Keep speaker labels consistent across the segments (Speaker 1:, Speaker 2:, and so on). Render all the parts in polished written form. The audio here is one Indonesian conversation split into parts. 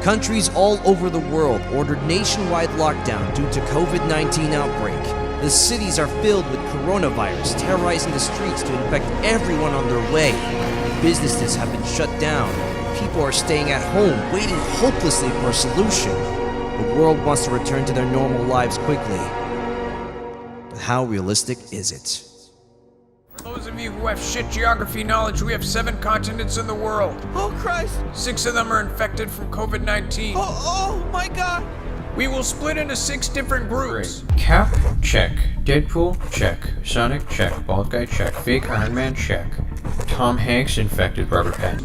Speaker 1: Countries all over the world ordered nationwide lockdown due to COVID-19 outbreak. The cities are filled with coronavirus terrorizing the streets to infect everyone on their way. Businesses have been shut down. People are staying at home, waiting hopelessly for a solution. The world wants to return to their normal lives quickly. But how realistic is it?
Speaker 2: For those of you who have shit geography knowledge, we have 7 continents in the world.
Speaker 3: Oh, Christ.
Speaker 2: 6 of them are infected from COVID-19.
Speaker 3: Oh, my God.
Speaker 2: We will split into 6 different groups.
Speaker 4: Cap, check. Deadpool, check. Sonic, check. Bald guy, check. Fake Iron Man, check. Tom Hanks infected rubber pet.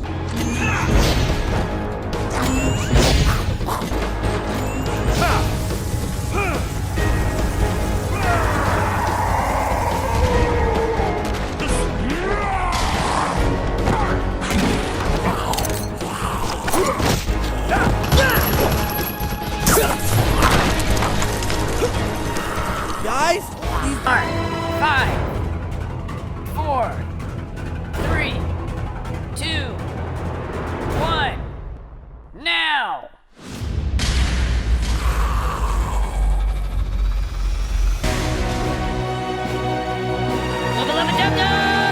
Speaker 3: Guys,
Speaker 5: 5, 4, 3, 2, 1, now! Level up and jump up!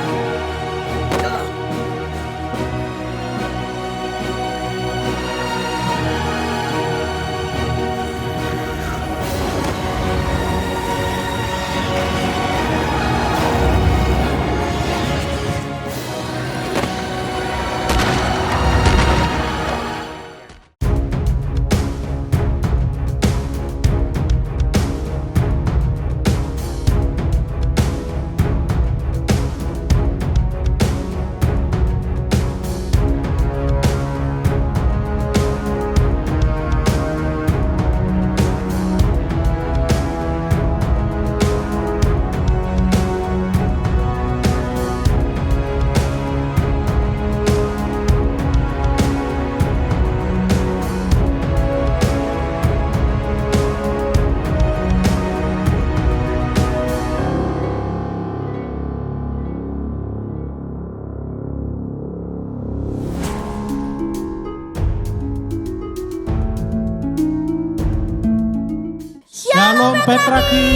Speaker 6: Shalom Petraki.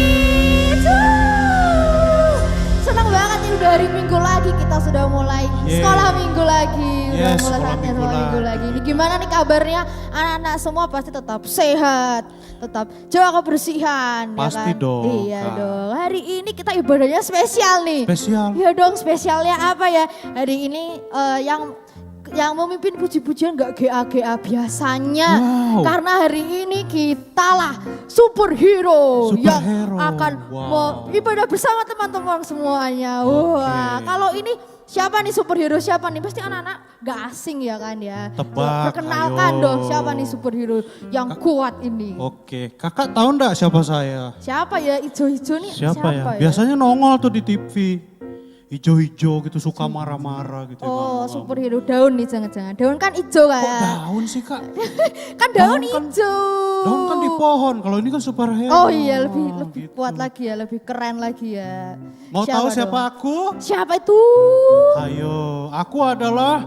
Speaker 7: Senang banget nih udah hari Minggu lagi kita sudah mulai sekolah Minggu lagi. Udah mulai saatnya sekolah minggu lagi. Ini gimana nih kabarnya anak-anak semua pasti tetap sehat, tetap jaga kebersihan.
Speaker 6: Pasti
Speaker 7: ya kan?
Speaker 6: dong.
Speaker 7: Iya
Speaker 6: Kak.
Speaker 7: dong. Hari ini kita ibadahnya spesial nih.
Speaker 6: Spesial.
Speaker 7: Iya dong, spesialnya apa ya? Hari ini yang memimpin puji-pujian gak GA-GA biasanya.
Speaker 6: Wow.
Speaker 7: Karena hari ini kita lah superhero yang
Speaker 6: Superhero.
Speaker 7: akan mau ibadah bersama teman-teman semuanya. Wah, kalau ini siapa nih superhero, siapa nih? Pasti anak-anak gak asing ya kan ya.
Speaker 6: Tebak,
Speaker 7: Perkenalkan
Speaker 6: ayo.
Speaker 7: dong siapa nih superhero yang kuat ini.
Speaker 6: Oke, kakak tahu enggak siapa saya?
Speaker 7: Siapa ya, ijo-ijo nih
Speaker 6: Siapa ya? Biasanya nongol tuh di TV. Hijau-hijau gitu, suka marah-marah gitu.
Speaker 7: Oh, superhero daun nih jangan-jangan. Daun kan hijau
Speaker 6: Kok
Speaker 7: kayak.
Speaker 6: daun sih kak?
Speaker 7: Kan daun
Speaker 6: Daun kan-
Speaker 7: hijau.
Speaker 6: Daun kan di pohon, kalau ini kan superhero.
Speaker 7: Oh iya, lebih
Speaker 6: gitu.
Speaker 7: kuat lagi ya, lebih keren lagi ya.
Speaker 6: Mau tahu siapa
Speaker 7: dong?
Speaker 6: aku?
Speaker 7: Siapa itu?
Speaker 6: Ayo, aku adalah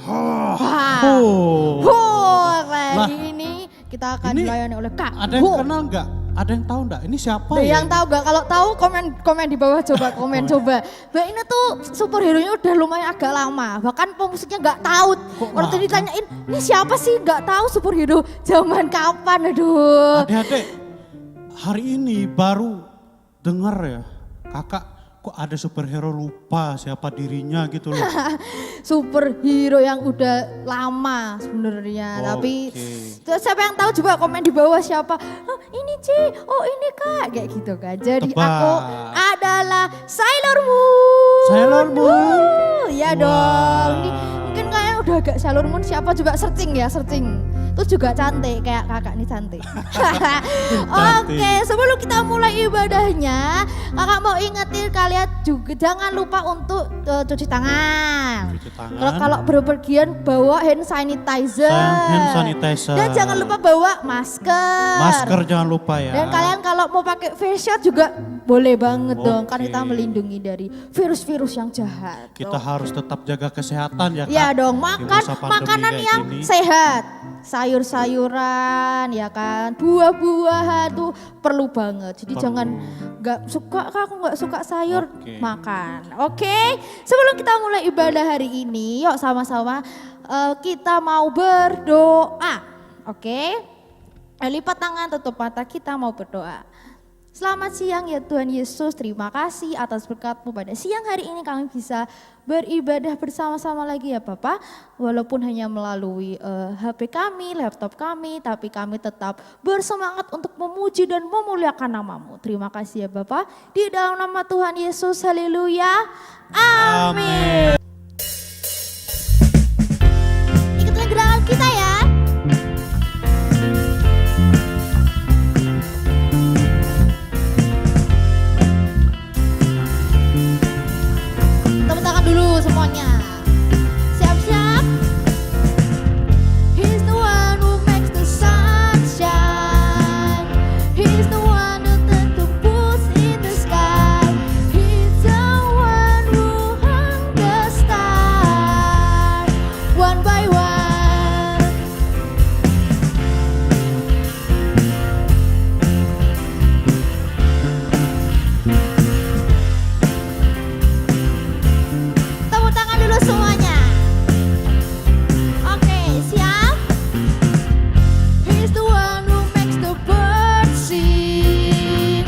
Speaker 7: Wah.
Speaker 6: Oh. Lah,
Speaker 7: Hari ini kita akan
Speaker 6: ini
Speaker 7: dilayani oleh Kak
Speaker 6: ada yang
Speaker 7: Ho.
Speaker 6: kenal nggak? Ada yang tahu nggak? Ini siapa
Speaker 7: Ada
Speaker 6: ya?
Speaker 7: yang tahu gak? Kalau tahu komen di bawah coba komen coba. Mbak ini tuh superhero-nya udah lumayan agak lama. Bahkan pemusiknya nggak tahu. Orang tadi ditanyain, ini siapa sih nggak tahu superhero zaman kapan? Aduh.
Speaker 6: Adik-adik, hari ini baru dengar ya, kakak kok ada superhero lupa siapa dirinya gitu loh.
Speaker 7: Superhero yang udah lama sebenarnya.
Speaker 6: Oke.
Speaker 7: Tapi siapa yang tahu coba komen di bawah siapa. Oh, ini Ci, oh ini Kak, kayak gitu kan. Jadi
Speaker 6: Tebak.
Speaker 7: aku adalah Sailor Moon.
Speaker 6: Sailor Moon.
Speaker 7: Iya
Speaker 6: Wow.
Speaker 7: dong. Ini mungkin kalian udah agak Sailor Moon siapa juga searching ya, searching. Itu juga cantik kayak kakak nih cantik. Oke, sebelum kita mulai ibadahnya, kakak mau ingetin kalian juga jangan lupa untuk cuci tangan.
Speaker 6: Cuci tangan.
Speaker 7: Kalau berpergian bawa hand sanitizer.
Speaker 6: Hand sanitizer.
Speaker 7: Dan jangan lupa bawa masker.
Speaker 6: Masker jangan lupa ya.
Speaker 7: Dan kalian kalau mau pakai face shield juga boleh banget dong. Kan
Speaker 6: Oke.
Speaker 7: kita melindungi dari virus-virus yang jahat.
Speaker 6: Kita harus tetap jaga kesehatan ya Kak.
Speaker 7: Iya dong,
Speaker 6: Di
Speaker 7: makan
Speaker 6: masa pandemi
Speaker 7: makanan
Speaker 6: kayak
Speaker 7: yang
Speaker 6: gini.
Speaker 7: sehat. sayur-sayuran ya kan, buah-buahan tuh perlu banget. Jadi jangan nggak suka, aku nggak suka sayur, makan. Oke, sebelum kita mulai ibadah hari ini, yuk sama-sama kita mau berdoa. Oke, lipat tangan, tutup mata, kita mau berdoa. Selamat siang ya Tuhan Yesus, terima kasih atas berkat-Mu pada siang hari ini kami bisa beribadah bersama-sama lagi ya Bapak. Walaupun hanya melalui HP kami, laptop kami, tapi kami tetap bersemangat untuk memuji dan memuliakan nama-Mu. Terima kasih ya Bapak, di dalam nama Tuhan Yesus, haleluya, amin. Ikutin gerakan kita ya. Tepuk tangan dulu semuanya. Siap-siap. He's the one who makes the sun shine. He's the one who turns the bulls in the sky. He's the one who hung the stars one by one. Tepuk tangan dulu semuanya. Oke, siap? He's the one who makes the birds sing.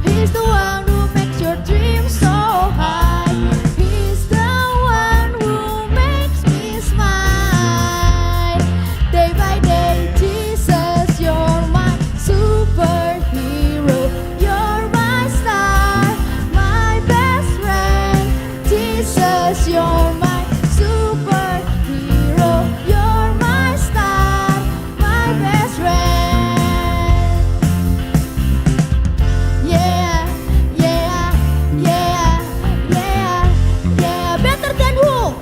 Speaker 7: He's the one who makes your dreams so high. He's the one who makes me smile. Day by day, Jesus, you're my superhero. You're my star, my best friend. Jesus, you're my superhero. You're my star, my best friend. Yeah, yeah, yeah, yeah, yeah. Better than who?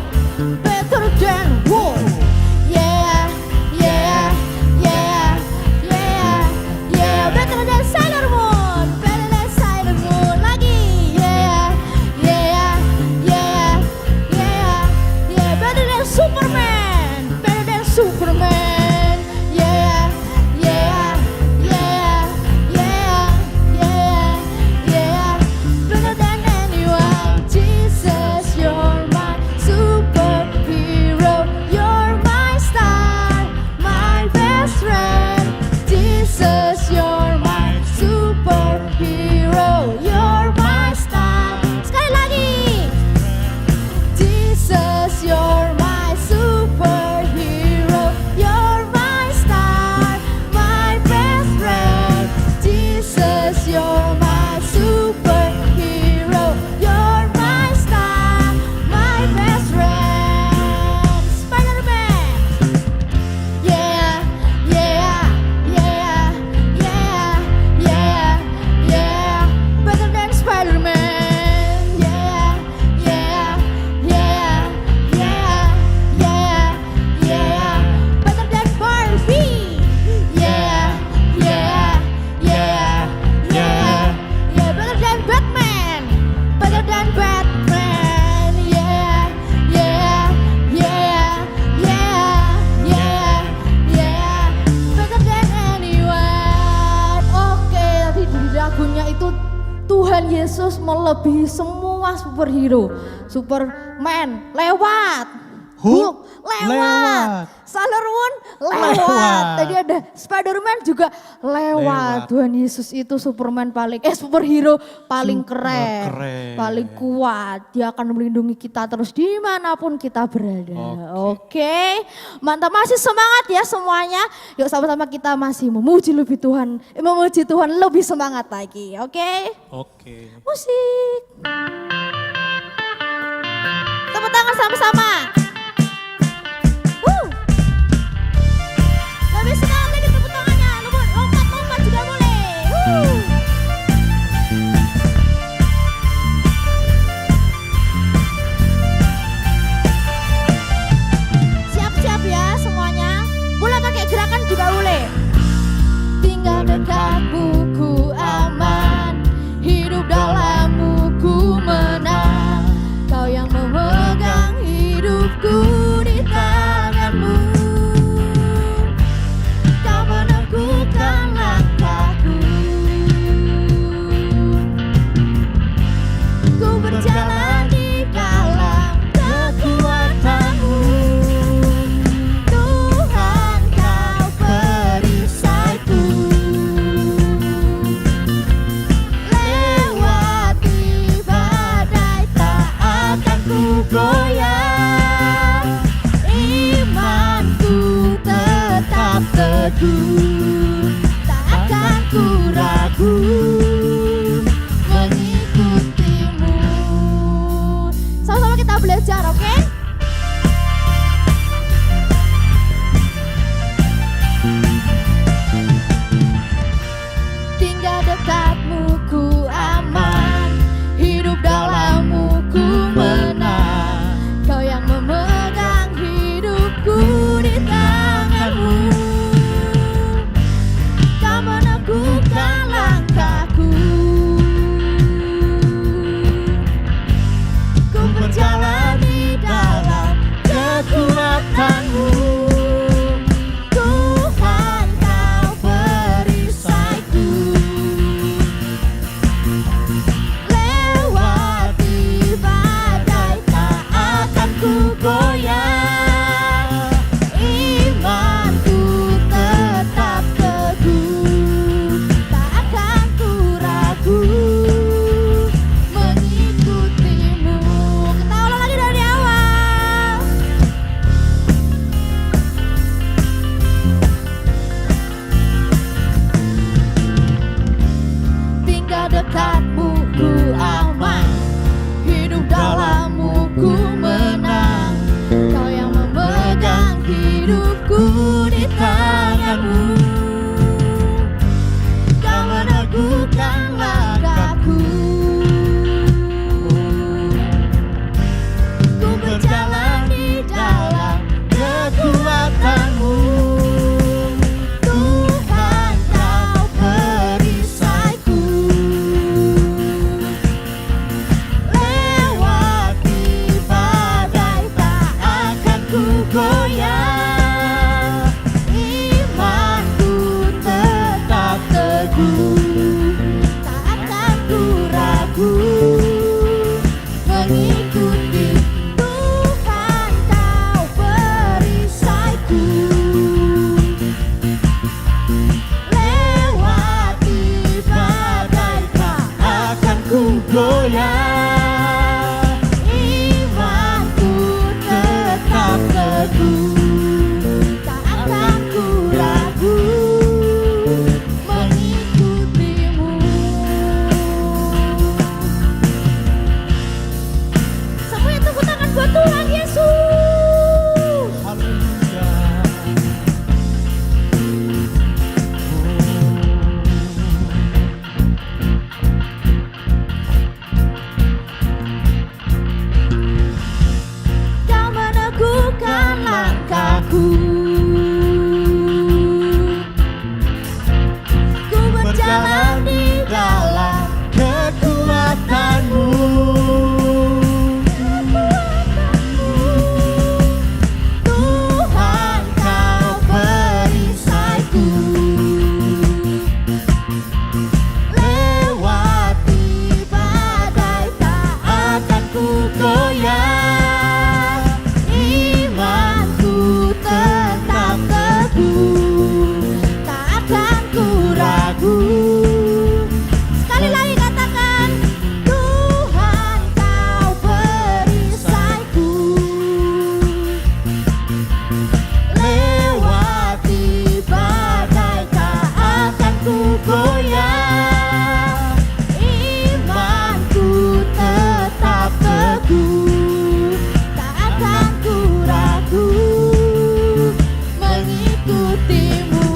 Speaker 7: Better than who? Yeah, yeah, yeah, yeah, yeah. Better than Sailor Moon. Better than Sailor Moon lagi. Yeah, yeah, yeah, yeah, yeah. Better than Superman. Better than Superman. Yeah, yeah, yeah, yeah, yeah, yeah. Better than anyone. Jesus, you're my superhero. You're my star, my best friend. Jesus, you're my superhero. You're my star. Sekali lagi. Jesus, you're my superhero. You're my star, my best friend. Jesus, you're my superhero. You're my star, my best friend. Spider-Man. Yeah, yeah, yeah, yeah, yeah, yeah. Better than Spider-Man. Yeah, yeah, yeah, yeah, yeah, yeah. Better than Barbie. Yeah, yeah, yeah, yeah, yeah. Better than Batman. Better than Batman. Yeah, yeah, yeah, yeah, yeah, yeah. Better than anyone. Oke, tadi di lagunya itu Tuhan Yesus melebihi semua superhero. Superman lewat, Hulk lewat, Sailor Moon lewat. Tadi ada Spider-Man juga lewat. Tuhan Yesus itu Superman superhero paling keren, paling kuat. Dia akan melindungi kita terus dimanapun kita berada. Oke, mantap, masih semangat ya semuanya. Yuk sama-sama kita masih memuji Tuhan lebih semangat lagi. Oke. Musik. Tepuk tangan sama-sama. Lebih semangat lagi tepuk tangannya. Lompat-lompat juga boleh. Siap-siap ya semuanya. Boleh pakai gerakan juga boleh. Tinggal dekatmu ku aman, hidup dalammu ku menang. Kau yang memegang hidup ragu, tak akan ku ragu mengikutimu. Sama-sama kita belajar, oke? Tinggal dekatmu ku aman, hidup dalammu ku menang. Kau yang memegang hidupku di tanganmu. Kau meneguhkan langkahku. Ku berjalan di dalam kekuatanmu. Tuhan, kau perisaiku. Lewati badai tak akan ku goyah. Imanku tetap teguh, tak akan ku ragu mengikutimu. Kita ulang lagi dari awal. Tinggal dekatmu ku aman, hidup dalammu ku menang. Kau yang memegang hidupku di tanganmu. Kau meneguhkan langkahku. Ku berjalan di dalam kekuatanmu. Tuhan, kau perisaiku. Lewati badai tak akan ku goyah. Imanku tetap teguh, tak akan ku ragu mengikuti. Tuhan, kau perisaiku. Lewati badai tak akan ku goyah. Imanku tetap teguh, tak akan ku ragu mengikutimu. Semuanya tepuk tangan buat Tuhan Yesus.
Speaker 6: Haleluya.
Speaker 7: Kau meneguhkan langkahku. Ku berjalan di dalam
Speaker 6: Kekuatanmu.
Speaker 7: Tuhan, kau perisaiku. Lewati badai tak akan ku goyah. Imanku tetap teguh, tak akan ku ragu. Sekali lagi katakan, Tuhan, kau perisaiku. Lewati badai tak akan ku goyah. Imanku tetap teguh, tak akan ku ragu mengikutimu.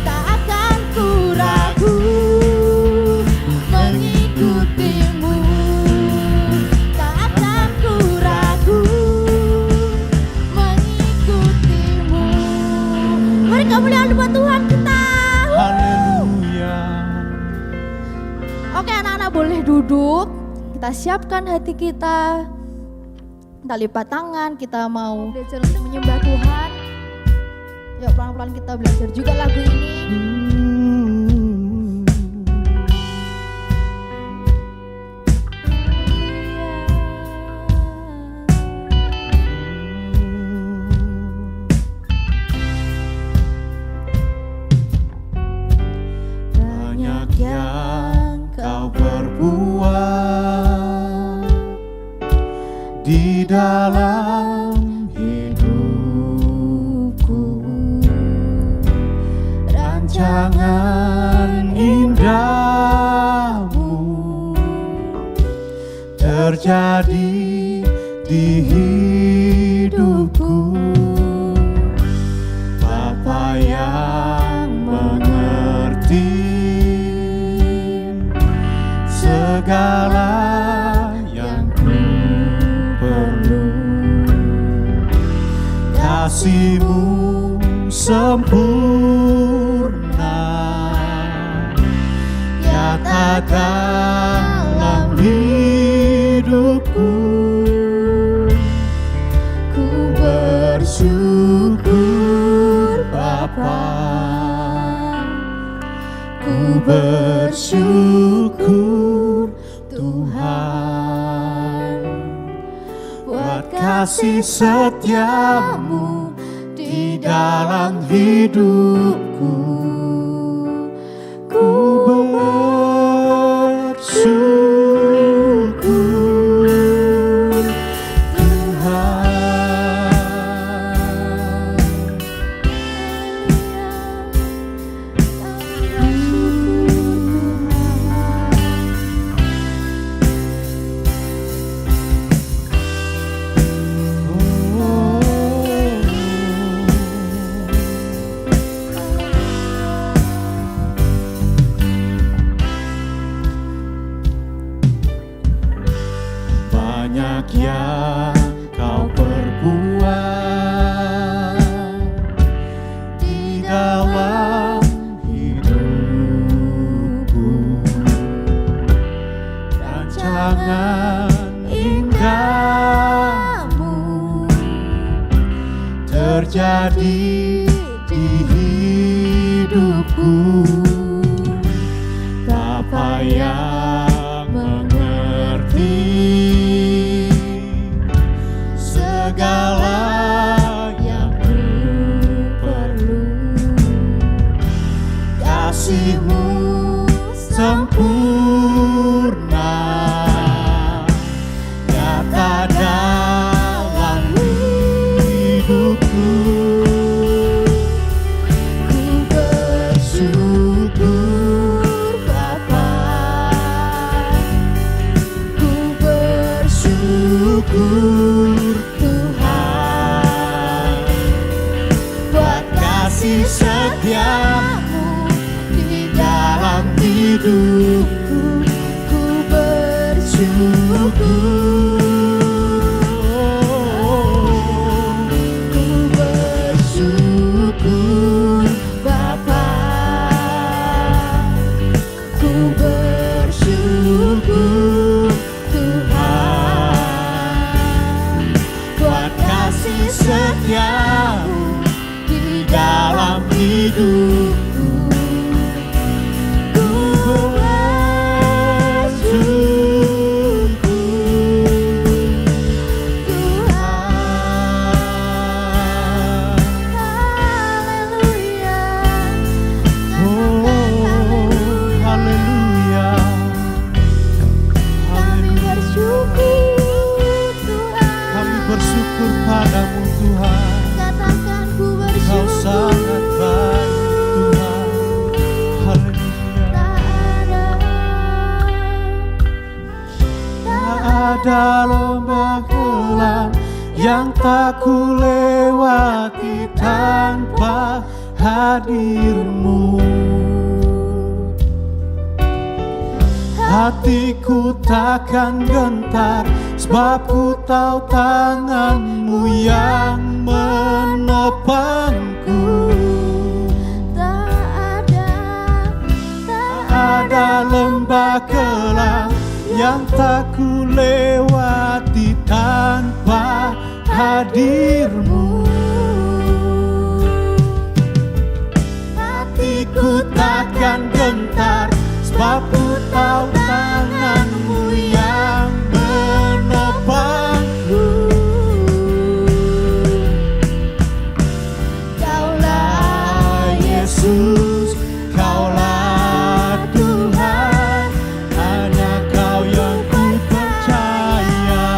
Speaker 7: Tak akan ku ragu mengikutimu. Tak akan ku ragu mengikutimu. Mari kemuliaan buat Tuhan kita.
Speaker 6: Haleluya.
Speaker 7: Oke, anak-anak boleh duduk. Kita siapkan hati kita. Kita lipat tangan, kita mau belajar untuk menyembah Tuhan. Yuk pelan-pelan kita belajar juga lagu ini. Banyak yang kau perbuat di dalam hidupku.
Speaker 6: rancangan indahmu terjadi di hidupku. Bapa yang mengerti segala yang ku perlu, kasih-Mu sempurna nyata dalam hidupku. Ku bersyukur Bapa, ku bersyukur Tuhan buat kasih setia-Mu di dalam hidupku. Ku bersyukur Tuhan. Banyak yang Kau perbuat di dalam hidupku. Rancangan indahmu terjadi di hidupku. Bapa yang mengerti segala yang ku perlu, kasih-Mu sempurna nyata dalam hidupku. Ku bersyukur Bapa, ku bersyukur kasih setia-Mu di dalam hidupku. Ku bersyukur, ku bersyukur Bapa, ku bersyukur Tuhan buat kasih setia-Mu dalam hidupku. Ku bersyukur Tuhan. Haleluya. Oh, haleluya. Kami bersyukur Tuhan. Kami bersyukur padamu Tuhan. Katakan ku bersyukur. Kau sangat baik Tuhan. Haleluya. Tak ada lembah gelap yang tak ku lewati tanpa hadir-Mu. Hatiku takkan gentar sebab ku tahu tangan-Mu yang menopangku. Tak ada lembah gelap yang tak ku lewati tanpa hadir-Mu. Hatiku takkan gentar sebab ku tahu tangan-Mu yang menopangku. Kaulah Yesus, Kaulah Tuhan, hanya Kau yang ku percaya.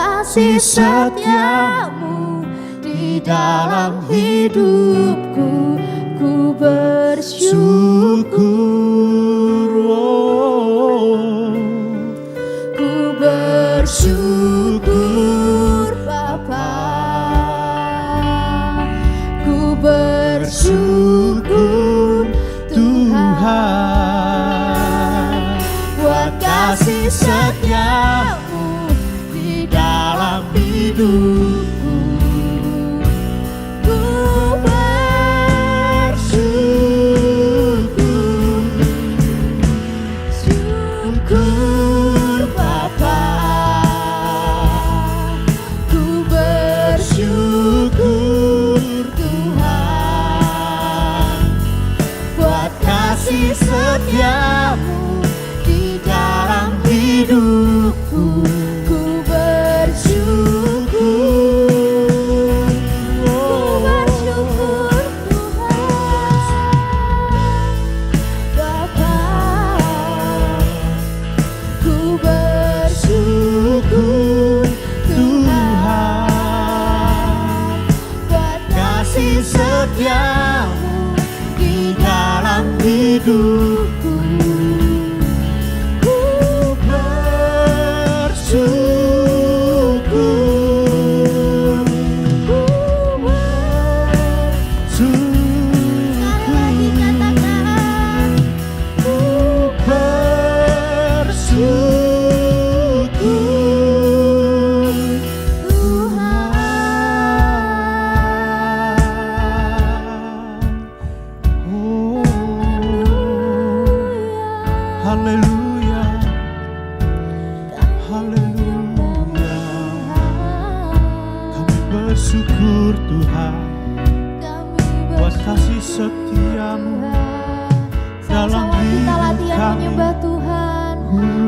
Speaker 7: kasih setiamu di dalam hidupku, ku bersyukur, ku bersyukur Bapa, ku bersyukur Tuhan buat kasih setiamu di dalam hidupku. Ku bersyukur, syukur Bapa, ku bersyukur Tuhan buat kasih setiamu di dalam hidupku. Ku bersyukur, Tuhan Bapa, ku bersyukur Tuhan buat kasih setiamu di dalam hidupku. Ku bersyukur, ku bersyukur. Sekali lagi katakan, ku bersyukur Tuhan.
Speaker 6: Oh, haleluya, haleluya. Kami bersyukur Tuhan buat kasih setiamu dalam
Speaker 7: Sama-sama kita
Speaker 6: hidup
Speaker 7: latihan
Speaker 6: kami.
Speaker 7: menyembah Tuhan.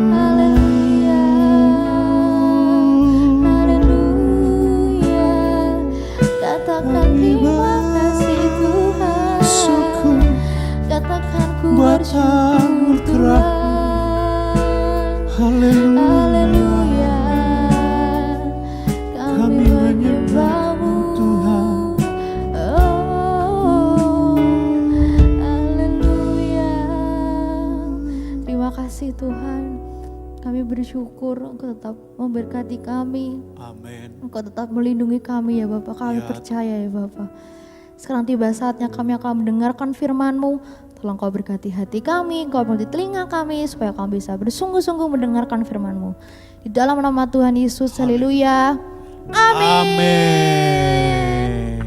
Speaker 7: Haleluya, haleluya. Katakan terima kasih Tuhan.
Speaker 6: Syukur
Speaker 7: Katakan ku
Speaker 6: buat
Speaker 7: bersyukur
Speaker 6: anugerah.
Speaker 7: Tuhan.
Speaker 6: Haleluya.
Speaker 7: Haleluya. Kami menyembahmu
Speaker 6: Tuhan.
Speaker 7: Oh, haleluya. Terima kasih Tuhan. Kami bersyukur Engkau tetap memberkati kami.
Speaker 6: Amin.
Speaker 7: Engkau tetap melindungi kami ya Bapak. Kami
Speaker 6: Ya.
Speaker 7: percaya ya Bapak. Sekarang tiba saatnya kami akan mendengarkan firman-Mu. Tolong Kau berkati hati kami, Kau berkati telinga kami supaya kami bisa bersungguh-sungguh mendengarkan firman-Mu. Di dalam nama Tuhan Yesus, haleluya. Amin.
Speaker 6: Amin.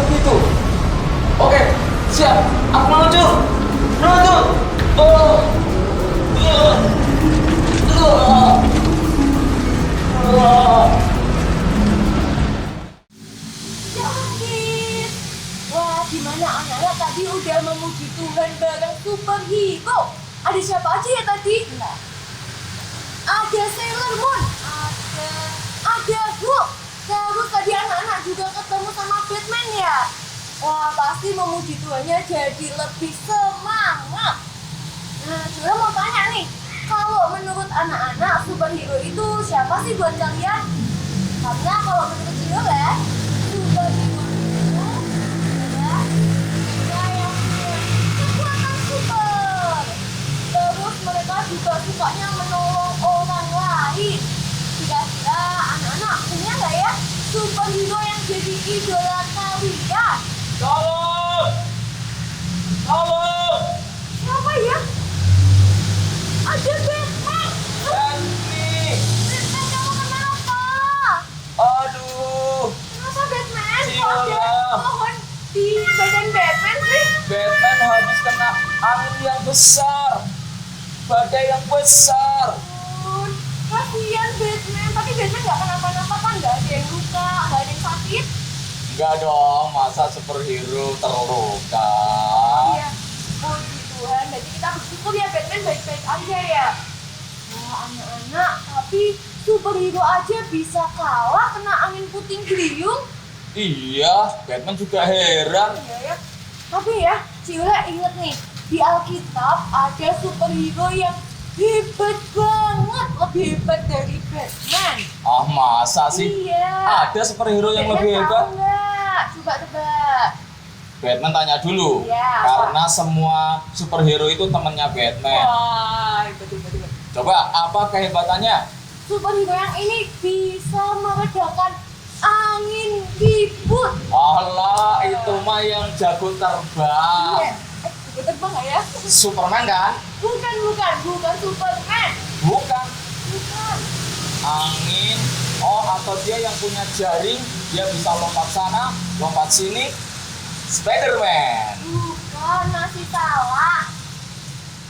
Speaker 8: begitu. Oke, siap. Aku meluncur. Meluncur.
Speaker 9: Canggih. Wah, gimana anak-anak tadi udah memuji Tuhan bareng superhero. Ada siapa aja ya tadi? Ada Sailor Moon. Ada Hulk. Terus tadi anak-anak juga ketemu sama Batman ya. Wah, pasti memuji Tuhannya jadi lebih semangat. Nah, Jura mau tanya nih, kalau menurut anak-anak superhero itu siapa sih buat kalian? Karena kalau menurut Jura, superhero itu adalah mereka yang punya kekuatan super. Terus mereka juga sukanya menolong orang lain. Kira-kira anak-anak punya nggak ya superhero yang jadi idola kalian?
Speaker 8: Tolong! Tolong!
Speaker 9: Siapa ya? Ada Batman!
Speaker 8: Ganti!
Speaker 9: Batman, kamu kenapa?
Speaker 8: Aduh!
Speaker 9: Kenapa Batman? Kok
Speaker 8: Sialan.
Speaker 9: ada pohon di badan Batman sih?
Speaker 8: Batman habis kena angin yang besar. Badai yang besar.
Speaker 9: Ampun, kasihan Batman. Tapi Batman nggak kenapa-napa kan? Nggak ada yang luka, nggak ada yang sakit.
Speaker 8: Enggak dong, masa superhero terluka?
Speaker 9: Iya, puji Tuhan. Jadi kita bersyukur ya Batman baik-baik aja ya. Wah anak-anak, tapi superhero aja bisa kalah kena angin puting beliung.
Speaker 8: Iya, Batman juga heran.
Speaker 9: Iya ya. Tapi ya, Ciura inget nih, di Alkitab ada superhero yang hebat banget, lebih hebat dari Batman.
Speaker 8: Ah, masa sih?
Speaker 9: Iya.
Speaker 8: Ada superhero yang
Speaker 9: Batman
Speaker 8: lebih
Speaker 9: tahu
Speaker 8: hebat?
Speaker 9: nggak? Coba tebak.
Speaker 8: Batman tanya dulu.
Speaker 9: Iya,
Speaker 8: Karena semua superhero itu temannya Batman.
Speaker 9: Wah, betul.
Speaker 8: Coba, apa kehebatannya?
Speaker 9: Superhero yang ini bisa meredakan angin ribut.
Speaker 8: Alah, itu mah yang jago terbang.
Speaker 9: Iya. Jago terbang nggak ya?
Speaker 8: Superman kan?
Speaker 9: Bukan Superman.
Speaker 8: Bukan.
Speaker 9: Bukan.
Speaker 8: Angin. Oh, atau dia yang punya jaring, dia bisa lompat sana, lompat sini. Spiderman.
Speaker 9: Bukan, masih salah.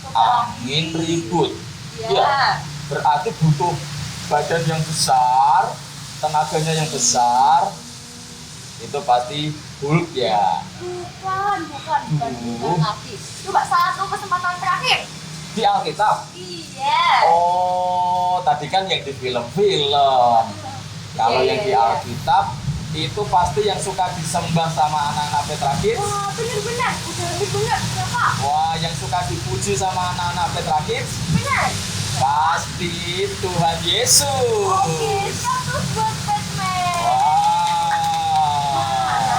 Speaker 8: Angin ribut.
Speaker 9: Iya.
Speaker 8: Ya, berarti butuh badan yang besar, tenaganya yang besar. Itu pasti Hulk ya.
Speaker 9: Bukan lagi. Coba satu kesempatan terakhir.
Speaker 8: Di Alkitab.
Speaker 9: Iya.
Speaker 8: Oh, tadi kan yang di film-film. Kalau yang di Alkitab itu pasti yang suka disembah sama anak-anak Petra Kids.
Speaker 9: Wah, benar. Udah benar. Siapa?
Speaker 8: Wah, yang suka dipuji sama anak-anak Petra Kids
Speaker 9: Benar.
Speaker 8: pasti Tuhan Yesus.
Speaker 9: Oke, 100 buat Batman.
Speaker 8: Wah.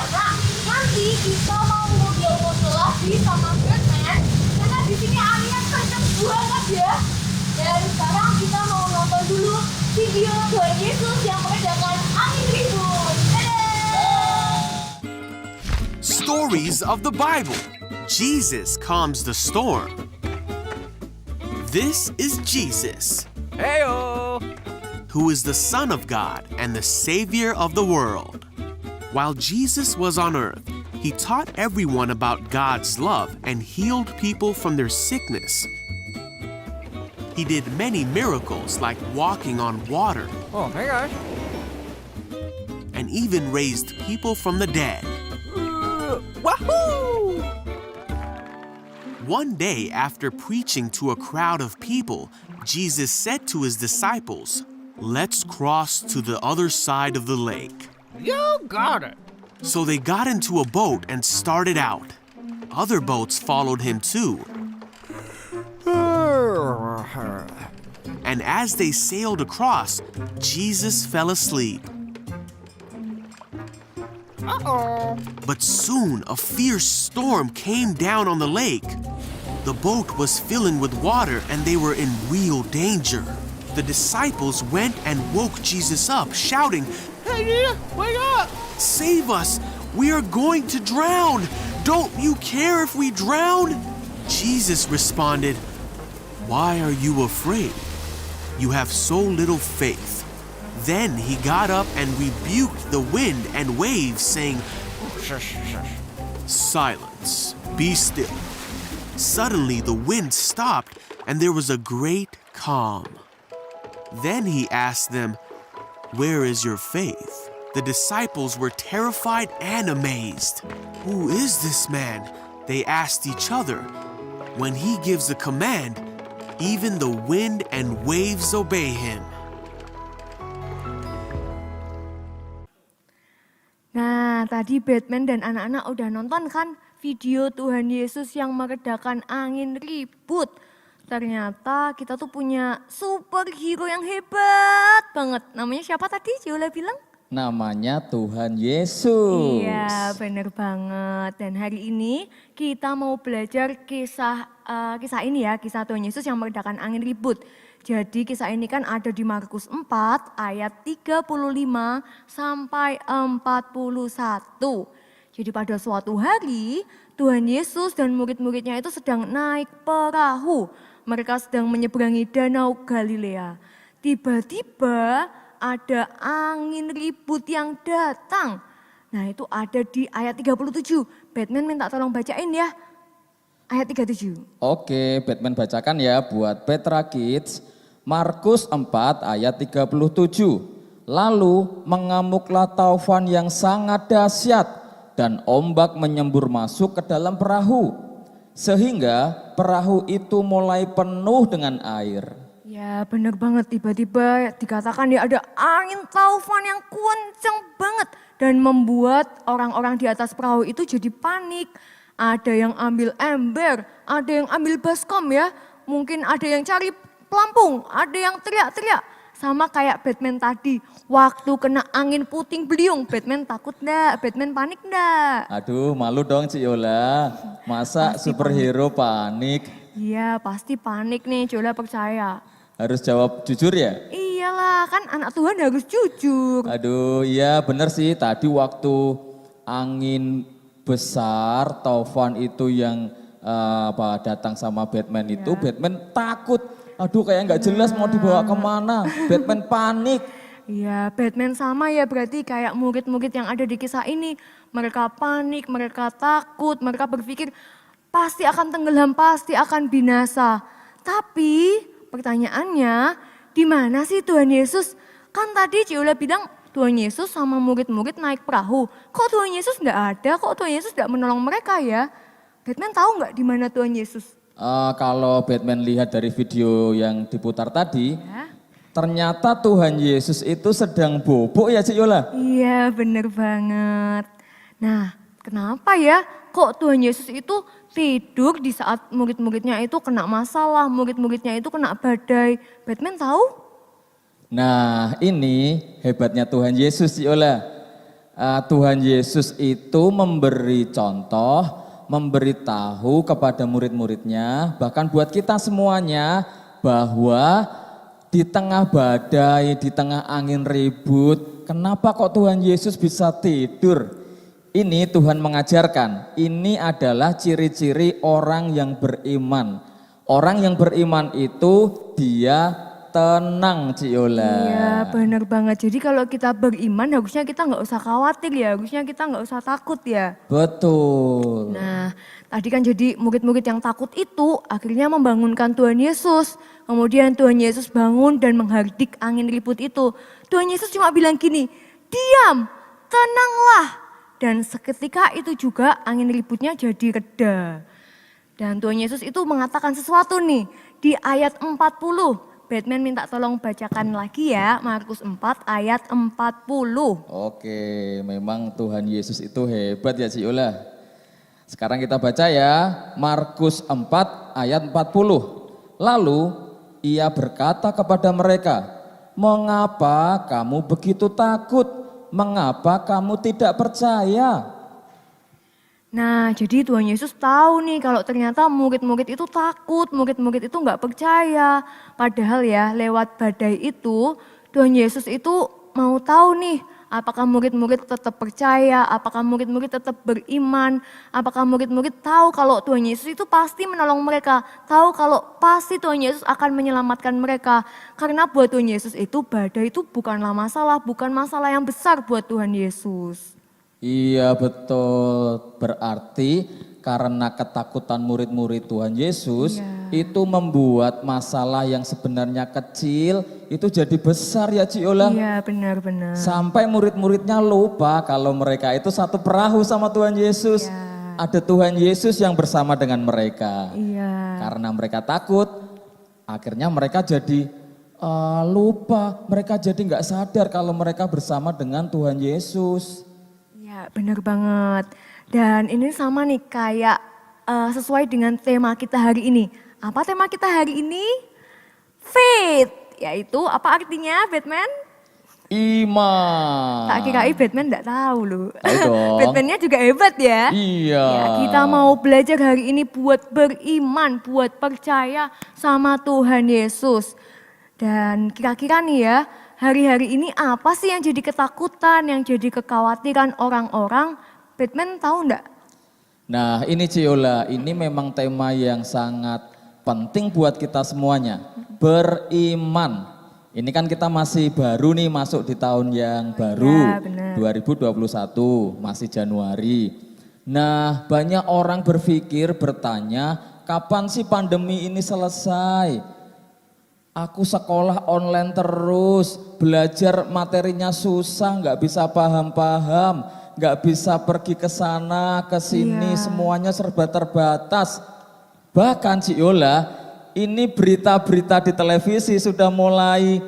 Speaker 9: Nah, nanti kita mau ngobrol-ngobrol lagi sama Batman karena di sini anginnya kenceng banget ya. Dan sekarang kita mau nonton dulu video Tuhan Yesus yang meredakan angin ribut.
Speaker 10: Stories of the Bible. Jesus calms the storm. This is Jesus,
Speaker 3: Heyo!
Speaker 10: who is the Son of God and the Savior of the world. While Jesus was on earth, he taught everyone about God's love and healed people from their sickness. He did many miracles like walking on water
Speaker 3: Oh, hey guys.
Speaker 10: and even raised people from the dead.
Speaker 3: Wahoo!
Speaker 10: One day, after preaching to a crowd of people, Jesus said to his disciples, "Let's cross to the other side of the lake."
Speaker 3: You got it.
Speaker 10: So they got into a boat and started out. Other boats followed him too. And as they sailed across, Jesus fell asleep.
Speaker 3: Uh-oh.
Speaker 10: But soon a fierce storm came down on the lake. The boat was filling with water and they were in real danger. The disciples went and woke Jesus up, shouting,
Speaker 3: Hey, Jesus, wake up!
Speaker 10: "Save us! We are going to drown! Don't you care if we drown?" Jesus responded, "Why are you afraid? You have so little faith." Then he got up and rebuked the wind and waves, saying, Silence. Be still. Suddenly the wind stopped and there was a great calm. Then he asked them, "Where is your faith?" The disciples were terrified and amazed. "Who is this man?" they asked each other. When he gives a command, even the wind and waves obey him.
Speaker 9: Nah, tadi Batman dan anak-anak udah nonton kan video Tuhan Yesus yang meredakan angin ribut. Ternyata kita tuh punya superhero yang hebat banget. Namanya siapa tadi Ciola bilang?
Speaker 11: Namanya Tuhan Yesus.
Speaker 9: Iya, bener banget. Dan hari ini kita mau belajar kisah ini ya, kisah Tuhan Yesus yang meredakan angin ribut. Jadi kisah ini kan ada di Markus 4 ayat 35 sampai 41. Jadi pada suatu hari Tuhan Yesus dan murid-muridnya itu sedang naik perahu. Mereka sedang menyeberangi danau Galilea. Tiba-tiba ada angin ribut yang datang. Nah itu ada di ayat 37. Batman minta tolong bacain ya. Ayat 37.
Speaker 11: Oke, Batman bacakan ya buat Petra Kids. Markus 4 ayat 37. Lalu mengamuklah taufan yang sangat dahsyat dan ombak menyembur masuk ke dalam perahu. Sehingga perahu itu mulai penuh dengan air.
Speaker 9: Ya benar banget, tiba-tiba dikatakan ya ada angin taufan yang kenceng banget. Dan membuat orang-orang di atas perahu itu jadi panik. Ada yang ambil ember, ada yang ambil baskom ya. Mungkin ada yang cari pelampung, ada yang teriak-teriak. Sama kayak Batman tadi, waktu kena angin puting beliung, Batman takut enggak? Batman panik enggak?
Speaker 11: Aduh malu dong Cik Yola, masa
Speaker 9: Pasti
Speaker 11: superhero panik?
Speaker 9: Iya pasti panik nih, Jola percaya.
Speaker 11: Harus jawab jujur ya?
Speaker 9: Iyalah, kan anak Tuhan harus jujur.
Speaker 11: Aduh iya bener sih, tadi waktu angin besar, taufan itu yang datang sama Batman itu, Batman takut. Aduh kayak nggak jelas mau dibawa kemana, Batman panik.
Speaker 9: Iya, Batman sama ya berarti kayak murid-murid yang ada di kisah ini. Mereka panik, mereka takut, mereka berpikir pasti akan tenggelam, pasti akan binasa. Tapi pertanyaannya, di mana sih Tuhan Yesus? Kan tadi Ciola bilang Tuhan Yesus sama murid-murid naik perahu. Kok Tuhan Yesus nggak ada? Kok Tuhan Yesus nggak menolong mereka ya? Batman tahu nggak di mana Tuhan Yesus?
Speaker 11: Kalau Batman lihat dari video yang diputar tadi, ternyata Tuhan Yesus itu sedang bobok ya Cik Yola?
Speaker 9: Iya bener banget. Nah kenapa ya kok Tuhan Yesus itu tidur di saat murid-muridnya itu kena masalah, murid-muridnya itu kena badai. Batman tahu?
Speaker 11: Nah ini hebatnya Tuhan Yesus Cik Yola. Tuhan Yesus itu memberi contoh, memberitahu kepada murid-muridnya, bahkan buat kita semuanya bahwa di tengah badai, di tengah angin ribut, kenapa kok Tuhan Yesus bisa tidur? Ini Tuhan mengajarkan, ini adalah ciri-ciri orang yang beriman. Orang yang beriman itu dia tenang Cik Yola.
Speaker 9: Iya benar banget, jadi kalau kita beriman harusnya kita nggak usah khawatir ya, harusnya kita nggak usah takut ya.
Speaker 11: Betul.
Speaker 9: Nah tadi kan jadi murid-murid yang takut itu akhirnya membangunkan Tuhan Yesus. Kemudian Tuhan Yesus bangun dan menghardik angin ribut itu. Tuhan Yesus cuma bilang gini, diam, tenanglah. Dan seketika itu juga angin ributnya jadi reda. Dan Tuhan Yesus itu mengatakan sesuatu nih di ayat 40. Batman minta tolong bacakan lagi ya, Markus 4 ayat 40.
Speaker 11: Oke, memang Tuhan Yesus itu hebat ya Cik Yola. Sekarang kita baca ya, Markus 4 ayat 40. Lalu ia berkata kepada mereka, "Mengapa kamu begitu takut? Mengapa kamu tidak percaya?"
Speaker 9: Nah jadi Tuhan Yesus tahu nih kalau ternyata murid-murid itu takut, murid-murid itu nggak percaya. Padahal ya lewat badai itu Tuhan Yesus itu mau tahu nih apakah murid-murid tetap percaya, apakah murid-murid tetap beriman, apakah murid-murid tahu kalau Tuhan Yesus itu pasti menolong mereka, tahu kalau pasti Tuhan Yesus akan menyelamatkan mereka. Karena buat Tuhan Yesus itu badai itu bukanlah masalah, bukan masalah yang besar buat Tuhan Yesus.
Speaker 11: Iya betul, berarti karena ketakutan murid-murid Tuhan Yesus itu membuat masalah yang sebenarnya kecil itu jadi besar ya Ci Yola.
Speaker 9: Iya benar-benar.
Speaker 11: Sampai murid-muridnya lupa kalau mereka itu satu perahu sama Tuhan Yesus. Ada Tuhan Yesus yang bersama dengan mereka.
Speaker 9: Iya.
Speaker 11: Karena mereka takut, akhirnya mereka jadi lupa. Mereka jadi nggak sadar kalau mereka bersama dengan Tuhan Yesus.
Speaker 9: Ya benar banget. Dan ini sama nih kayak sesuai dengan tema kita hari ini. Apa tema kita hari ini? Faith. Yaitu apa artinya Batman?
Speaker 11: Iman.
Speaker 9: Tak kirain Batman enggak tahu loh.
Speaker 11: Tahu dong.
Speaker 9: Batman-nya juga hebat ya.
Speaker 11: Iya.
Speaker 9: Ya, kita mau belajar hari ini buat beriman, buat percaya sama Tuhan Yesus. Dan kira-kira nih ya, hari-hari ini apa sih yang jadi ketakutan, yang jadi kekhawatiran orang-orang? Batman tahu enggak?
Speaker 11: Nah ini Ciola, ini memang tema yang sangat penting buat kita semuanya. Beriman. Ini kan kita masih baru nih masuk di tahun yang baru.
Speaker 9: Ya,
Speaker 11: 2021, masih Januari. Nah banyak orang berpikir, bertanya, kapan sih pandemi ini selesai? Aku sekolah online terus, belajar materinya susah, nggak bisa paham-paham, nggak bisa pergi ke sana, ke sini, semuanya serba terbatas. Bahkan Ci Yola, ini berita-berita di televisi sudah mulai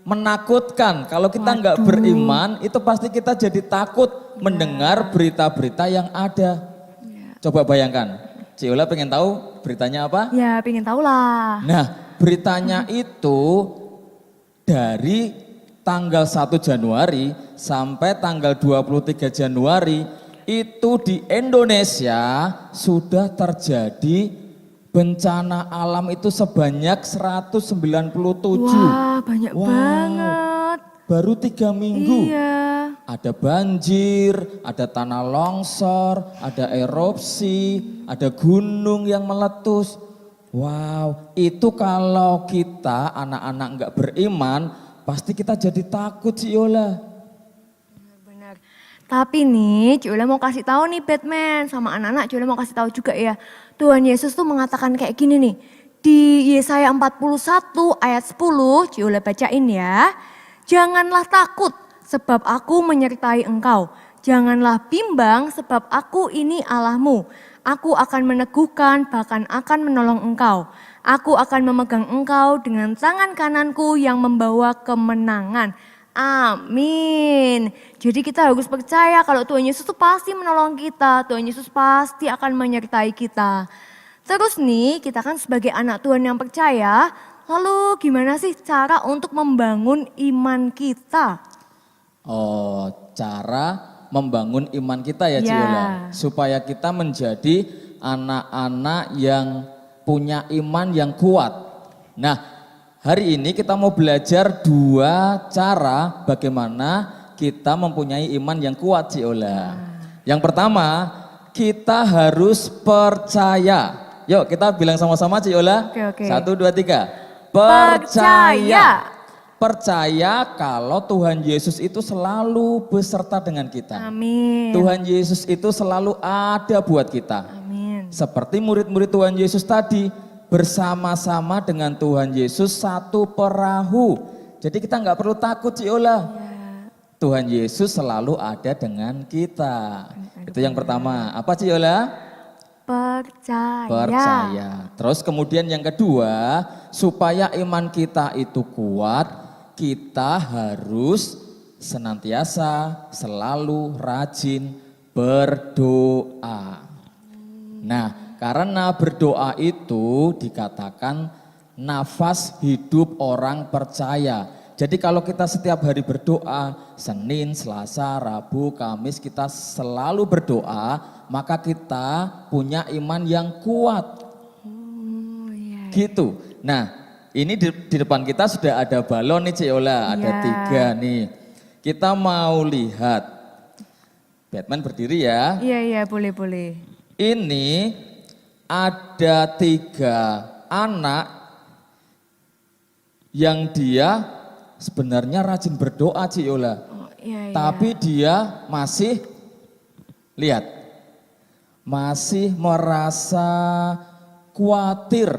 Speaker 11: menakutkan. Kalau kita nggak beriman, itu pasti kita jadi takut mendengar berita-berita yang ada. Coba bayangkan, Ci Yola pengen tahu beritanya apa?
Speaker 9: Ya pengen tahu lah.
Speaker 11: Nah beritanya itu dari tanggal 1 Januari sampai tanggal 23 Januari itu di Indonesia sudah terjadi bencana alam itu sebanyak 197.
Speaker 9: Wah banyak banget.
Speaker 11: Baru 3 minggu.
Speaker 9: Iya.
Speaker 11: Ada banjir, ada tanah longsor, ada erupsi, ada gunung yang meletus. Wow, itu kalau kita anak-anak nggak beriman, pasti kita jadi takut sih Yola.
Speaker 9: Benar. Tapi nih, Ciola mau kasih tahu nih Batman sama anak-anak, Ciola mau kasih tahu juga ya. Tuhan Yesus tuh mengatakan kayak gini nih. Di Yesaya 41 ayat 10, Ciola bacain ya. Janganlah takut sebab aku menyertai engkau. Janganlah bimbang sebab aku ini Allahmu. Aku akan meneguhkan, bahkan akan menolong engkau. Aku akan memegang engkau dengan tangan kananku yang membawa kemenangan. Amin. Jadi kita harus percaya kalau Tuhan Yesus itu pasti menolong kita. Tuhan Yesus pasti akan menyertai kita. Terus nih, kita kan sebagai anak Tuhan yang percaya, lalu gimana sih cara untuk membangun iman kita?
Speaker 11: Oh, cara membangun iman kita ya Ciola, supaya kita menjadi anak-anak yang punya iman yang kuat. Nah hari ini kita mau belajar 2 cara bagaimana kita mempunyai iman yang kuat Ciola. Yang pertama kita harus percaya. Yuk kita bilang sama-sama Ciola.
Speaker 9: Oke.
Speaker 11: 1, 2, 3. Percaya. Percaya kalau Tuhan Yesus itu selalu beserta dengan kita.
Speaker 9: Amin.
Speaker 11: Tuhan Yesus itu selalu ada buat kita.
Speaker 9: Amin.
Speaker 11: Seperti murid-murid Tuhan Yesus tadi, bersama-sama dengan Tuhan Yesus satu perahu. Jadi kita nggak perlu takut Ciola. Tuhan Yesus selalu ada dengan kita. Itu yang pertama. Apa Ciola? Percaya. Terus kemudian yang kedua, supaya iman kita itu kuat, kita harus senantiasa selalu rajin berdoa. Nah, karena berdoa itu dikatakan nafas hidup orang percaya. Jadi kalau kita setiap hari berdoa, Senin, Selasa, Rabu, Kamis kita selalu berdoa, maka kita punya iman yang kuat. Gitu. Nah, ini di depan kita sudah ada balon nih Ciola, ada 3 nih. Kita mau lihat. Batman berdiri ya.
Speaker 9: Iya, boleh.
Speaker 11: Ini ada 3 anak yang dia sebenarnya rajin berdoa Ciola. Tapi dia masih Lihat, masih merasa khawatir.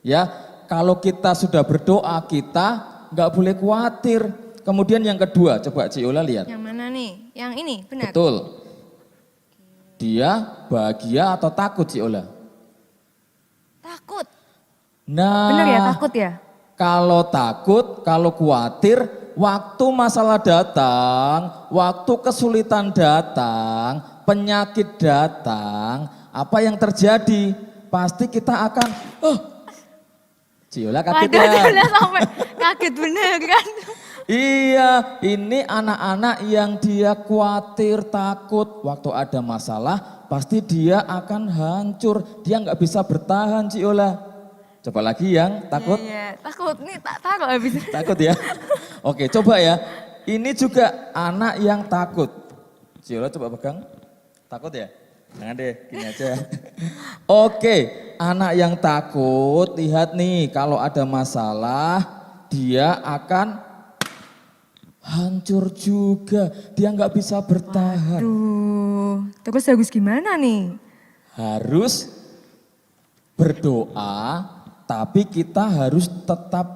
Speaker 11: Ya, kalau kita sudah berdoa, kita nggak boleh khawatir. Kemudian yang kedua, coba Ciola lihat.
Speaker 9: Yang mana nih? Yang ini, benar?
Speaker 11: Betul. Dia bahagia atau takut Ciola?
Speaker 9: Takut.
Speaker 11: Nah,
Speaker 9: Benar ya, takut ya?
Speaker 11: kalau takut, kalau khawatir, waktu masalah datang, waktu kesulitan datang, penyakit datang, apa yang terjadi? Pasti kita akan, Ciola kaget
Speaker 9: Padahal
Speaker 11: ya?
Speaker 9: Ciola sampai kaget bener kan?
Speaker 11: Iya, ini anak-anak yang dia khawatir, takut, waktu ada masalah, pasti dia akan hancur, dia nggak bisa bertahan Ciola. Coba lagi yang takut.
Speaker 9: Iya, takut nih, tak taruh habis.
Speaker 11: Takut ya? Oke, coba ya. Ini juga anak yang takut. Ciola coba pegang. Takut ya? Jangan deh, gini aja. Oke, anak yang takut, lihat nih kalau ada masalah, dia akan hancur juga. Dia nggak bisa bertahan.
Speaker 9: Aduh, terus harus gimana nih?
Speaker 11: Harus berdoa, tapi kita harus tetap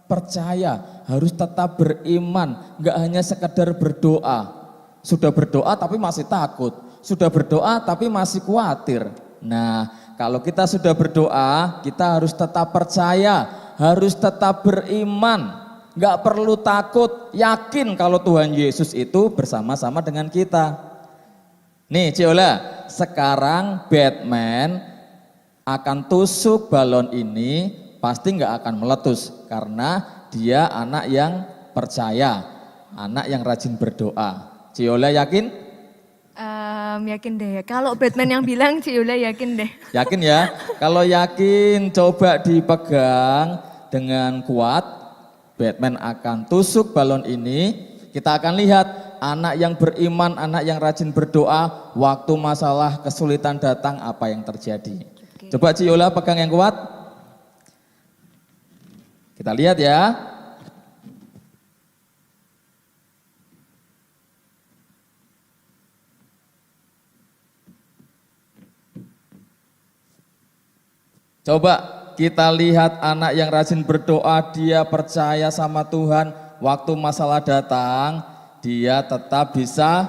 Speaker 11: percaya, harus tetap beriman, nggak hanya sekedar berdoa. Sudah berdoa tapi masih takut, sudah berdoa tapi masih khawatir. Nah, kalau kita sudah berdoa, kita harus tetap percaya, harus tetap beriman, nggak perlu takut, yakin kalau Tuhan Yesus itu bersama-sama dengan kita. Nih Ciola, sekarang Batman akan tusuk balon ini, pasti nggak akan meletus karena dia anak yang percaya, anak yang rajin berdoa. Ciola yakin?
Speaker 9: Yakin deh. Kalau Batman yang bilang Ciola yakin deh.
Speaker 11: Yakin ya? Kalau yakin coba dipegang dengan kuat, Batman akan tusuk balon ini. Kita akan lihat anak yang beriman, anak yang rajin berdoa, waktu masalah kesulitan datang apa yang terjadi. Coba Ciola pegang yang kuat. Kita lihat ya. Coba kita lihat anak yang rajin berdoa, dia percaya sama Tuhan. Waktu masalah datang, dia tetap bisa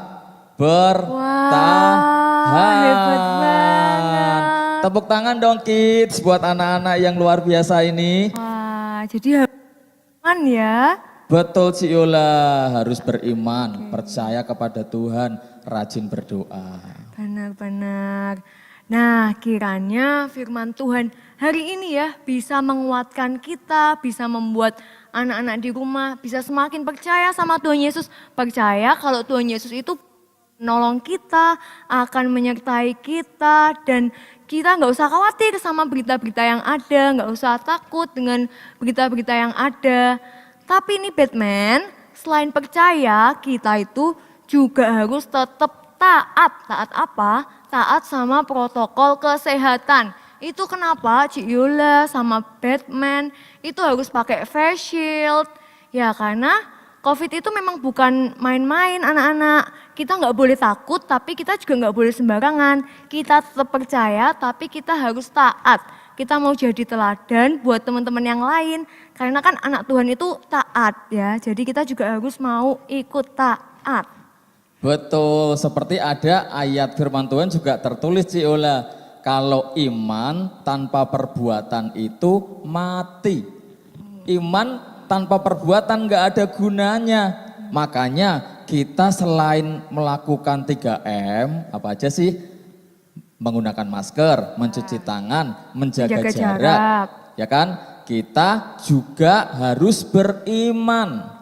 Speaker 11: bertahan.
Speaker 9: Hebat banget.
Speaker 11: Tepuk tangan dong kids buat anak-anak yang luar biasa ini.
Speaker 9: Wah, jadi aman ya.
Speaker 11: Betul Ciola, harus beriman, percaya kepada Tuhan, rajin berdoa.
Speaker 9: Benar-benar. Nah, kiranya firman Tuhan hari ini ya bisa menguatkan kita, bisa membuat anak-anak di rumah bisa semakin percaya sama Tuhan Yesus. Percaya kalau Tuhan Yesus itu menolong kita, akan menyertai kita, dan kita nggak usah khawatir sama berita-berita yang ada, nggak usah takut dengan berita-berita yang ada. Tapi ini Batman, selain percaya, kita itu juga harus tetap taat. Taat apa? Taat sama protokol kesehatan. Itu kenapa Ciola sama Batman itu harus pakai face shield. Ya karena COVID itu memang bukan main-main anak-anak. Kita nggak boleh takut, tapi kita juga nggak boleh sembarangan. Kita tetap percaya, tapi kita harus taat. Kita mau jadi teladan buat teman-teman yang lain. Karena kan anak Tuhan itu taat ya. Jadi kita juga harus mau ikut taat.
Speaker 11: Betul, seperti ada ayat firman Tuhan juga tertulis Ciola. Kalau iman tanpa perbuatan itu mati. Iman tanpa perbuatan nggak ada gunanya. Makanya kita selain melakukan 3M, apa aja sih? Menggunakan masker, mencuci tangan, menjaga jarak. Ya kan? Kita juga harus beriman.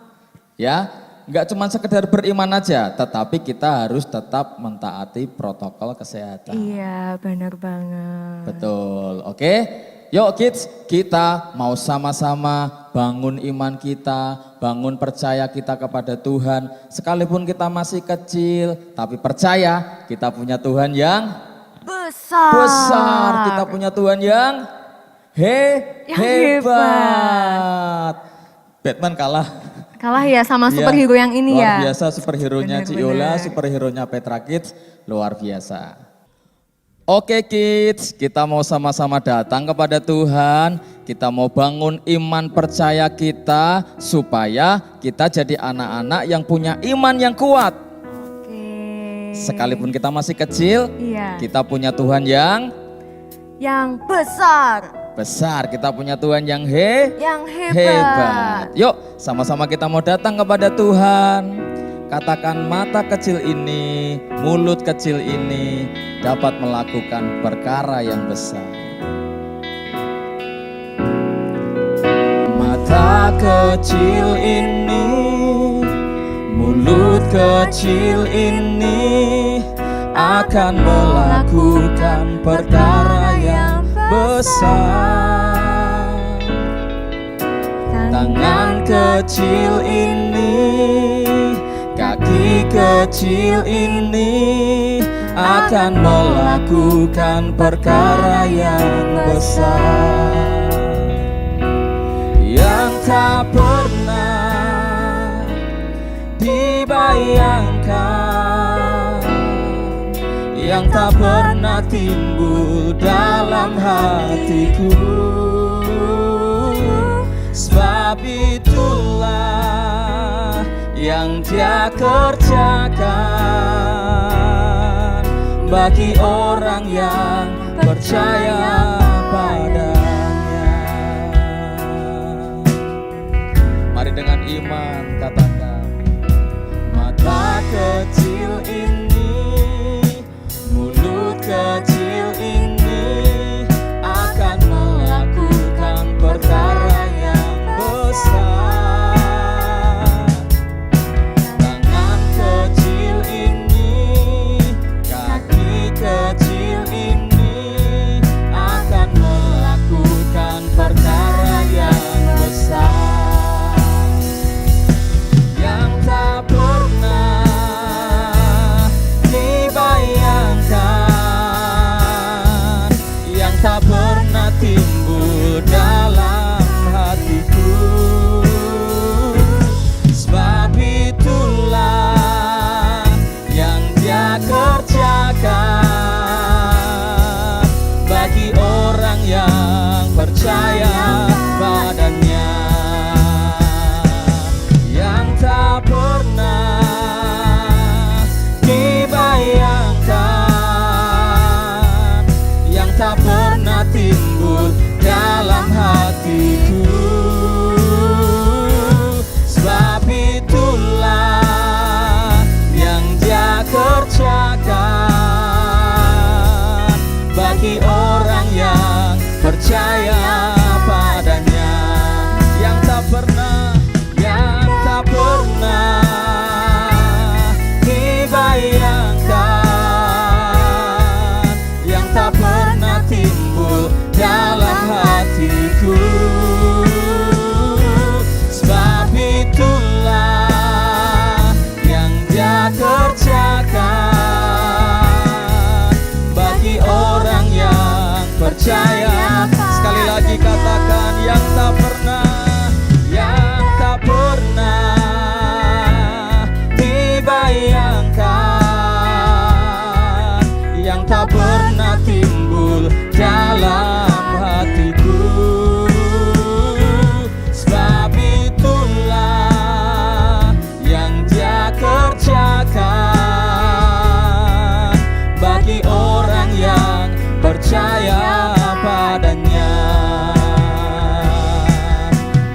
Speaker 11: Ya, nggak cuma sekedar beriman aja, tetapi kita harus tetap mentaati protokol kesehatan.
Speaker 9: Iya, benar banget.
Speaker 11: Betul, oke? Yuk kids, kita mau sama-sama bangun iman kita, bangun percaya kita kepada Tuhan. Sekalipun kita masih kecil, tapi percaya kita punya Tuhan yang besar. Kita punya Tuhan yang hebat. Batman kalah.
Speaker 9: Kalah ya sama superhero yang ini
Speaker 11: luar
Speaker 9: ya.
Speaker 11: biasa superhero-nya
Speaker 9: Bener,
Speaker 11: Ciola,
Speaker 9: bener.
Speaker 11: superhero-nya Petra Kids, luar biasa. Oke kids, kita mau sama-sama datang kepada Tuhan, kita mau bangun iman percaya kita supaya kita jadi anak-anak yang punya iman yang kuat. Sekalipun kita masih kecil,
Speaker 9: Iya.
Speaker 11: kita punya Tuhan yang
Speaker 9: besar.
Speaker 11: kita punya Tuhan yang
Speaker 9: Yang
Speaker 11: hebat. Yuk, sama-sama kita mau datang kepada Tuhan. Katakan mata kecil ini, mulut kecil ini dapat melakukan perkara yang besar. Mata kecil ini, mulut kecil ini akan melakukan perkara yang besar. Tangan kecil ini, kaki kecil ini akan melakukan perkara yang besar yang tak pernah dibayangkan, yang tak pernah timbul dalam hatiku. Sebab itulah yang Dia kerjakan bagi orang yang percaya padanya. Mari dengan iman katakan, mata kecil ini, mulut kecil ini akan melakukan perkara yang besar. Tangan kecil ini, kaki kecil ini akan melakukan perkara yang besar yang tak pernah dibayangkan, yang tak pernah timbul dalam hatiku. Sebab itulah yang Dia kerjakan bagi orang yang percaya padanya. Yang tak pernah dibayangkan, yang tak pernah timbul dalam hatiku. Sebab itulah yang Dia kerjakan bagi orang yang percaya padanya. Yang tak pernah dibayangkan, yang tak pernah timbul dalam hatiku. Sebab itulah yang Dia kerjakan bagi orang yang percaya. Sekali lagi katakan, yang tak pernah dibayangkan, yang tak pernah timbul dalam hatiku. Sebab itulah yang Dia kerjakan bagi orang yang percaya padanya.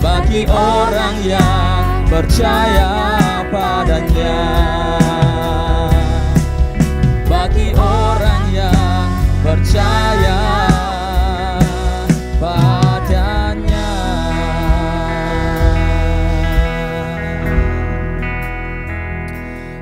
Speaker 11: Bagi orang yang percaya padanya. Bagi orang yang percaya padanya.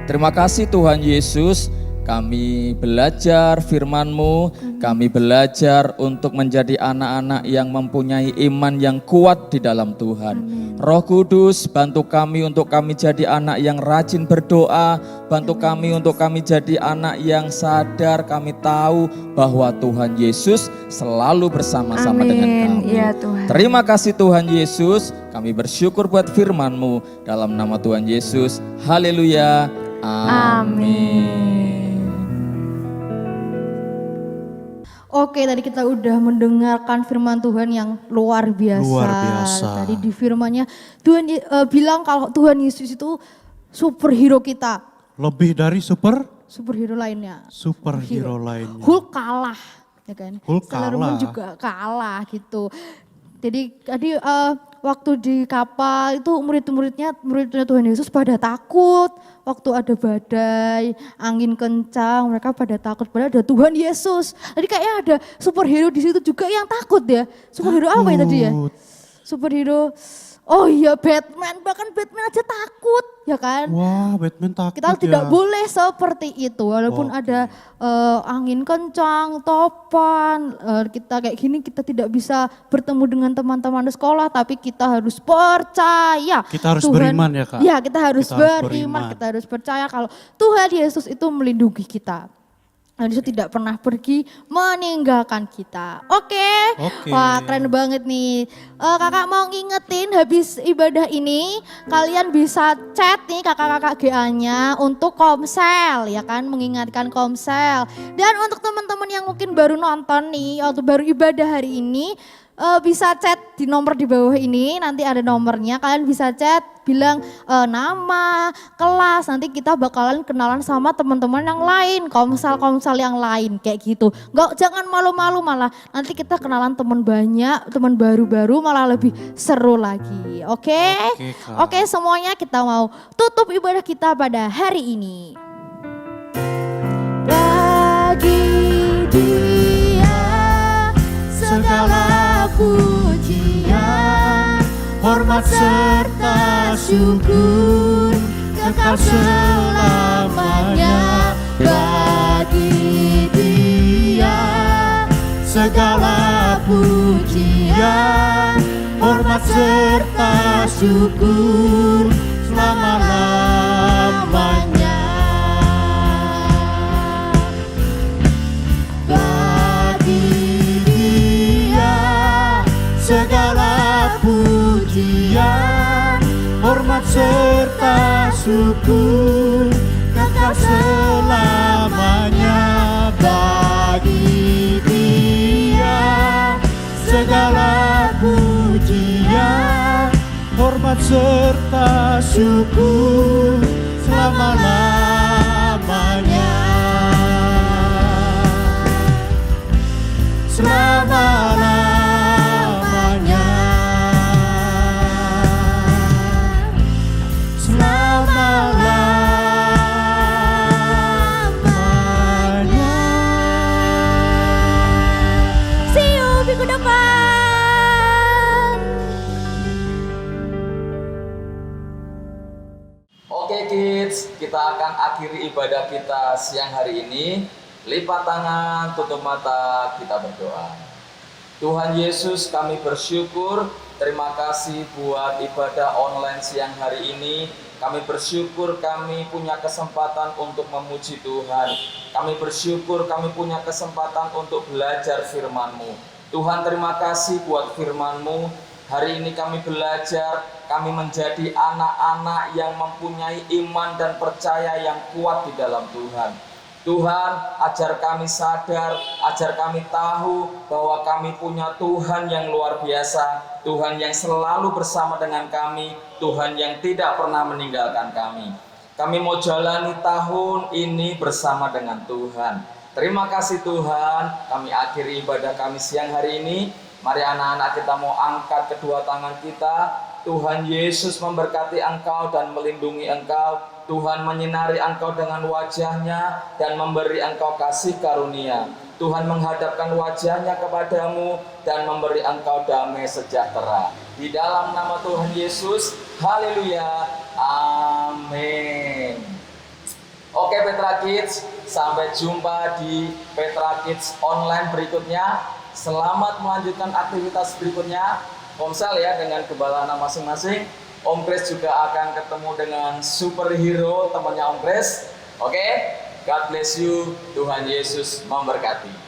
Speaker 11: Terima kasih Tuhan Yesus, kami belajar firman-Mu, Kami belajar untuk menjadi anak-anak yang mempunyai iman yang kuat di dalam Tuhan. Roh Kudus, bantu kami untuk kami jadi anak yang rajin berdoa. Bantu kami untuk kami jadi anak yang sadar, kami tahu bahwa Tuhan Yesus selalu bersama-sama dengan kami.
Speaker 9: Ya Tuhan.
Speaker 11: Terima kasih Tuhan Yesus, kami bersyukur buat firman-Mu dalam nama Tuhan Yesus. Haleluya. Amin.
Speaker 7: Oke, tadi kita udah mendengarkan firman Tuhan yang luar biasa.
Speaker 6: Luar biasa.
Speaker 7: Tadi di firman-Nya Tuhan bilang kalau Tuhan Yesus itu superhero kita.
Speaker 6: Lebih dari
Speaker 7: Superhero lainnya.
Speaker 6: superhero lainnya.
Speaker 7: Hulk kalah, ya kan?
Speaker 6: Hulk
Speaker 7: Sailor Moon
Speaker 6: kalah.
Speaker 7: juga kalah gitu. Jadi tadi waktu di kapal itu murid-muridnya Tuhan Yesus pada takut. Waktu ada badai, angin kencang, mereka pada takut. Padahal ada Tuhan Yesus. Tadi kayaknya ada superhero di situ juga yang takut ya. Superhero apa ya tadi ya? Superhero, oh iya Batman, bahkan Batman aja takut ya kan.
Speaker 6: Wah, Batman takut
Speaker 7: Kita tidak
Speaker 6: ya.
Speaker 7: boleh seperti itu, walaupun
Speaker 6: Oke.
Speaker 7: ada angin kencang, topan, kita kayak gini kita tidak bisa bertemu dengan teman-teman di sekolah, tapi kita harus percaya.
Speaker 6: Kita harus beriman ya, Kak?
Speaker 7: Ya, kita harus
Speaker 6: Kita harus
Speaker 7: beriman,
Speaker 6: beriman.
Speaker 7: kita harus percaya kalau Tuhan Yesus itu melindungi kita. Dan Yesus tidak pernah pergi meninggalkan kita. Oke. Wah, keren banget nih. Kakak mau ngingetin habis ibadah ini kalian bisa chat nih kakak-kakak GA-nya untuk komsel ya kan, mengingatkan komsel. Dan untuk teman-teman yang mungkin baru nonton nih atau baru ibadah hari ini, bisa chat di nomor di bawah ini, nanti ada nomornya, kalian bisa chat bilang nama, kelas, nanti kita bakalan kenalan sama teman-teman yang lain, komsel yang lain kayak gitu. Jangan malu-malu, malah nanti kita kenalan teman banyak, teman baru-baru malah lebih seru lagi. Oke?
Speaker 6: Kak.
Speaker 7: Oke, semuanya kita mau tutup ibadah kita pada hari ini. Bagi Dia segala pujian, hormat serta syukur kekal selamanya. Bagi Dia segala pujian, hormat serta syukur selama-lamanya. Segala pujian, hormat serta syukur kekal selamanya. Bagi Dia segala pujian, hormat serta syukur selama-lamanya. Selama-lamanya.
Speaker 8: Oke kids, kita akan akhiri ibadah kita siang hari ini. Lipat tangan, tutup mata, kita berdoa. Tuhan Yesus, kami bersyukur, terima kasih buat ibadah online siang hari ini. Kami bersyukur kami punya kesempatan untuk memuji Tuhan. Kami bersyukur kami punya kesempatan untuk belajar firman-Mu. Tuhan, terima kasih buat firman-Mu. Hari ini kami belajar, kami menjadi anak-anak yang mempunyai iman dan percaya yang kuat di dalam Tuhan. Tuhan, ajar kami sadar, ajar kami tahu bahwa kami punya Tuhan yang luar biasa, Tuhan yang selalu bersama dengan kami, Tuhan yang tidak pernah meninggalkan kami. Kami mau jalani tahun ini bersama dengan Tuhan. Terima kasih Tuhan, kami akhiri ibadah kami siang hari ini. Mari anak-anak kita mau angkat kedua tangan kita. Tuhan Yesus memberkati engkau dan melindungi engkau. Tuhan menyinari engkau dengan wajahnya dan memberi engkau kasih karunia. Tuhan menghadapkan wajahnya kepadamu dan memberi engkau damai sejahtera. Di dalam nama Tuhan Yesus, haleluya, amin. Oke Petra Kids, Sampai jumpa di Petra Kids online berikutnya. Selamat melanjutkan aktivitas berikutnya. Komsel ya dengan kebalana masing-masing. Om Kris juga akan ketemu dengan superhero temannya Om Kris. Oke, God bless you. Tuhan Yesus memberkati.